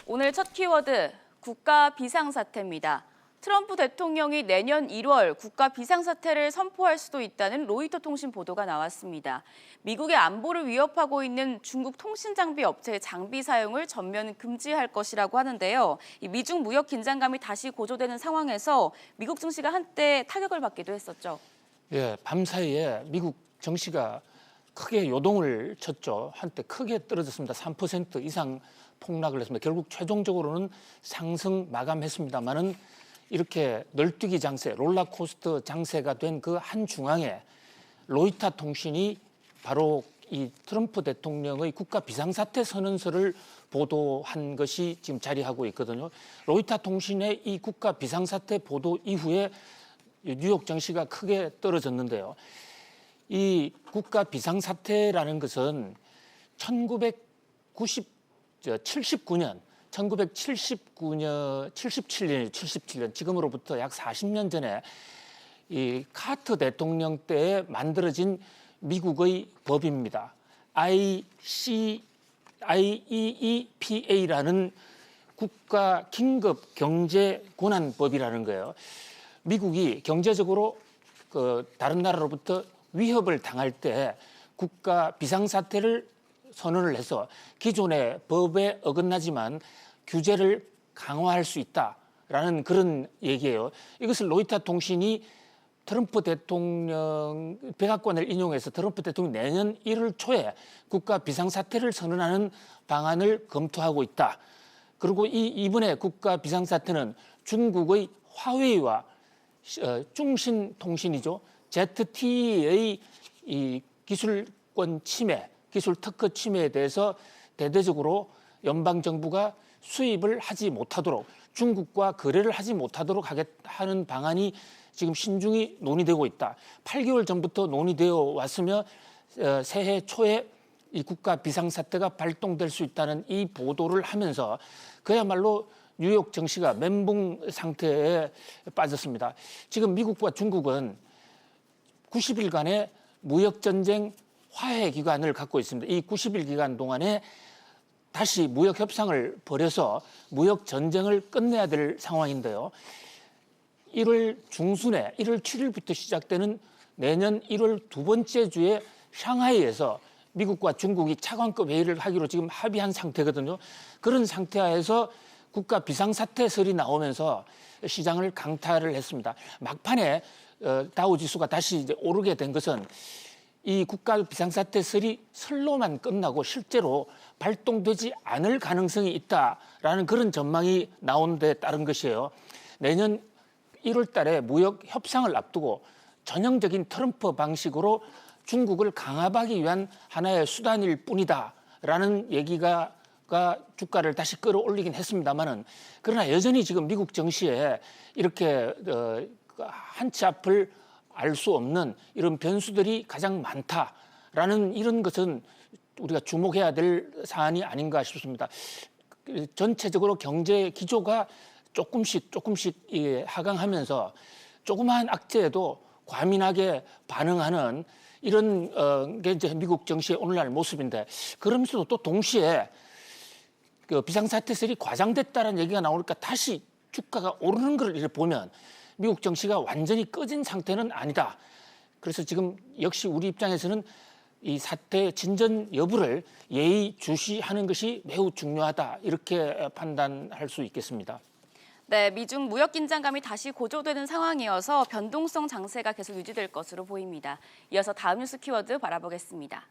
오늘 첫 키워드, 국가 비상사태입니다. 트럼프 대통령이 내년 1월 국가 비상사태를 선포할 수도 있다는 로이터 통신 보도가 나왔습니다. 미국의 안보를 위협하고 있는 중국 통신장비 업체의 장비 사용을 전면 금지할 것이라고 하는데요. 이 미중 무역 긴장감이 다시 고조되는 상황에서 미국 증시가 한때 타격을 받기도 했었죠. 예, 밤사이에 미국 증시가 크게 요동을 쳤죠. 한때 크게 떨어졌습니다. 3% 이상 폭락을 했습니다. 결국 최종적으로는 상승 마감했습니다만은 이렇게 널뛰기 장세, 롤러코스터 장세가 된 그 한 중앙에 로이터 통신이 바로 이 트럼프 대통령의 국가 비상사태 선언서를 보도한 것이 지금 자리하고 있거든요. 로이터 통신의 이 국가 비상사태 보도 이후에 뉴욕 증시가 크게 떨어졌는데요. 이 국가 비상사태라는 것은 1979년, 77년, 지금으로부터 약 40년 전에 이 카터 대통령 때에 만들어진 미국의 법입니다. IEEPA라는 국가 긴급 경제 권한법이라는 거예요. 미국이 경제적으로 다른 나라로부터 위협을 당할 때 국가 비상사태를 선언을 해서 기존의 법에 어긋나지만 규제를 강화할 수 있다라는 그런 얘기예요. 이것을 로이터 통신이 트럼프 대통령 백악관을 인용해서 트럼프 대통령 내년 1월 초에 국가 비상사태를 선언하는 방안을 검토하고 있다. 그리고 이번에 국가 비상사태는 중국의 화웨이와 중신통신이죠. ZTE의 이 기술권 침해, 기술 특허 침해에 대해서 대대적으로 연방 정부가 수입을 하지 못하도록 중국과 거래를 하지 못하도록 하는 방안이 지금 신중히 논의되고 있다. 8개월 전부터 논의되어 왔으며 새해 초에 이 국가 비상사태가 발동될 수 있다는 이 보도를 하면서 그야말로 뉴욕 증시가 멘붕 상태에 빠졌습니다. 지금 미국과 중국은 90일간의 무역전쟁 화해 기간을 갖고 있습니다. 이 90일 기간 동안에 다시 무역 협상을 벌여서 무역 전쟁을 끝내야 될 상황인데요. 1월 중순에 1월 7일부터 시작되는 내년 1월 두 번째 주에 상하이에서 미국과 중국이 차관급 회의를 하기로 지금 합의한 상태거든요. 그런 상태하에서 국가 비상사태설이 나오면서 시장을 강타를 했습니다. 막판에 다우지수가 다시 이제 오르게 된 것은 이 국가 비상사태설이 설로만 끝나고 실제로 발동되지 않을 가능성이 있다라는 그런 전망이 나온 데 따른 것이에요. 내년 1월 달에 무역 협상을 앞두고 전형적인 트럼프 방식으로 중국을 강압하기 위한 하나의 수단일 뿐이다라는 얘기가 주가를 다시 끌어올리긴 했습니다만은 그러나 여전히 지금 미국 증시에 이렇게 한 치 앞을 알 수 없는 이런 변수들이 가장 많다라는 이런 것은 우리가 주목해야 될 사안이 아닌가 싶습니다. 전체적으로 경제 기조가 조금씩 하강하면서 조그마한 악재에도 과민하게 반응하는 이런 게 이제 미국 증시의 오늘날 모습인데 그러면서도 또 동시에 그 비상사태설이 과장됐다는 얘기가 나오니까 다시 주가가 오르는 걸 이렇게 보면 미국 증시가 완전히 꺼진 상태는 아니다. 그래서 지금 역시 우리 입장에서는 이 사태 진전 여부를 예의주시하는 것이 매우 중요하다. 이렇게 판단할 수 있겠습니다. 네, 미중 무역 긴장감이 다시 고조되는 상황이어서 변동성 장세가 계속 유지될 것으로 보입니다. 이어서 다음 뉴스 키워드 바라보겠습니다.